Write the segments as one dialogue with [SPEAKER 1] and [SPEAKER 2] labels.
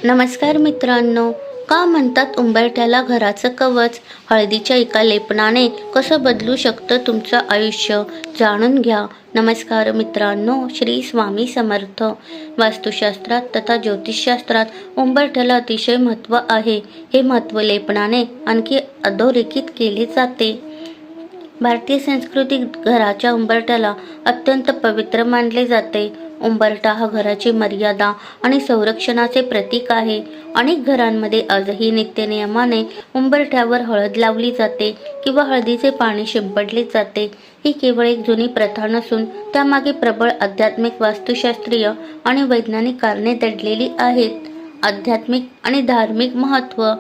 [SPEAKER 1] नमस्कार मित्रांनो. का म्हणतात उंबरठ्याला घराचं कवच? हळदीच्या एका लेपनाने कसं बदलू शकतं तुमचं आयुष्य, जाणून घ्या. नमस्कार मित्रांनो, श्री स्वामी समर्थ. वास्तुशास्त्रात तथा ज्योतिषशास्त्रात उंबरठ्याला अतिशय महत्त्व आहे. हे महत्त्व लेपनाने आणखी अधोरेखित केले जाते. भारतीय संस्कृतीत घराच्या उंबरठ्याला अत्यंत पवित्र मानले जाते. उंबरठा हा घराची मर्यादा आणि संरक्षणाचे प्रतीक आहे. अनेक घरांमध्ये आजही नित्यनियमाने उंबरठ्यावर हळद लावली जाते किंवा हळदीचे पाणी शिंपडले जाते. ही केवळ एक जुनी प्रथा नसून त्यामागे प्रबळ आध्यात्मिक, वास्तुशास्त्रीय आणि वैज्ञानिक कारणे दडलेली आहेत. आध्यात्मिक आणि धार्मिक महत्त्व.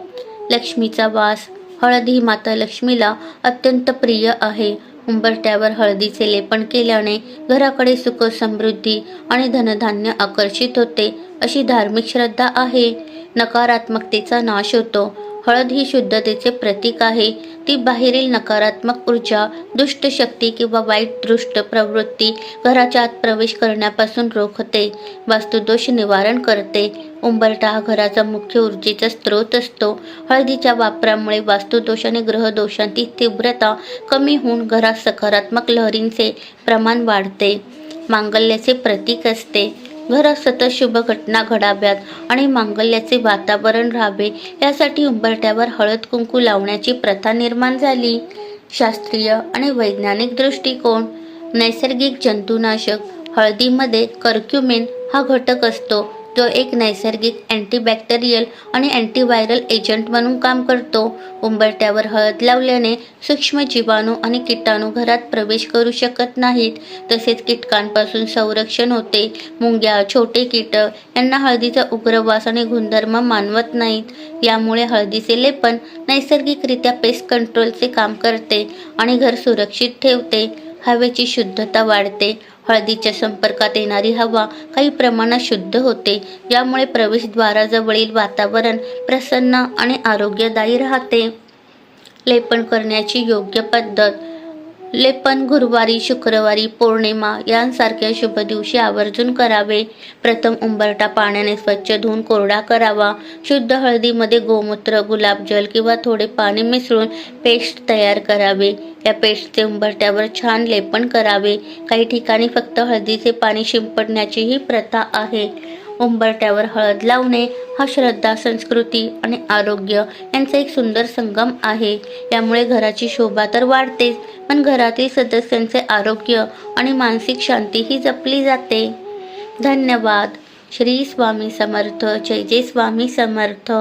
[SPEAKER 1] लक्ष्मीचा वास. हळद ही माता लक्ष्मीला अत्यंत प्रिय आहे. उंबरठ्यावर हळदीचे लेपन केल्याने घराकडे सुख, समृद्धी आणि धनधान्य आकर्षित होते, अशी धार्मिक श्रद्धा आहे. नकारात्मकतेचा नाश होतो. हळद ही शुद्धतेचे प्रतीक आहे. ती बाहेरील नकारात्मक ऊर्जा, दुष्ट शक्ती किंवा वाईट दृष्ट प्रवृत्ती घराच्या आत प्रवेश करण्यापासून रोखते. वास्तुदोष निवारण करते. उंबरठा हा घराचा मुख्य ऊर्जेचा स्रोत असतो. हळदीच्या वापरामुळे वास्तुदोष आणि ग्रहदोषांची तीव्रता कमी होऊन घरात सकारात्मक लहरींचे प्रमाण वाढते. मांगल्याचे प्रतीक असते. घरात सतत शुभ घटना घडाव्यात आणि मांगल्याचे वातावरण राहावे यासाठी उंबरठ्यावर हळद कुंकू लावण्याची प्रथा निर्माण झाली. शास्त्रीय आणि वैज्ञानिक दृष्टिकोन. नैसर्गिक जंतुनाशक. हळदीमध्ये कर्क्युमिन हा घटक असतो, जो एक नैसर्गिक अँटीबॅक्टेरियल आणि अँटीव्हायरल एजंट म्हणून काम करतो. उंबरठ्यावर हळद लावल्याने सूक्ष्म जीवाणू आणि कीटाणू घरात प्रवेश करू शकत नाहीत. तसेच कीटकांपासून संरक्षण होते. मुंग्या, छोटे कीटक यांना हळदीचा उग्र वास आणि गुणधर्म मानवत नाहीत. यामुळे हळदीचे लेपन नैसर्गिकरित्या पेस्ट कंट्रोलचे काम करते आणि घर सुरक्षित ठेवते. हवेची शुद्धता वाढते. हळदीच्या संपर्कात येणारी हवा काही प्रमाणात शुद्ध होते, यामुळे प्रवेशद्वाराजवळील वातावरण प्रसन्न आणि आरोग्यदायी राहते. लेपन करण्याची योग्य पद्धत. लेपन गुरुवारी, शुक्रवारी, पौर्णिमा यांसारख्या शुभ दिवशी आवर्जून करावे. प्रथम उंबरठा पाण्याने स्वच्छ धुवून कोरडा करावा. शुद्ध हळदीमध्ये गोमूत्र, गुलाबजल किंवा थोडे पाणी मिसळून पेस्ट तयार करावे. या पेस्टचे उंबरठ्यावर छान लेपन करावे. काही ठिकाणी फक्त हळदीचे पाणी शिंपडण्याचीही प्रथा आहे. उंबरठ्यावर हळद लावणे हा श्रद्धा, संस्कृती आणि आरोग्य यांचा एक सुंदर संगम आहे. यामुळे घराची शोभा तर वाढतेच, पण घरातील सदस्यांचे आरोग्य आणि मानसिक शांतीही जपली जाते. धन्यवाद. श्री स्वामी समर्थ. जय जय स्वामी समर्थ.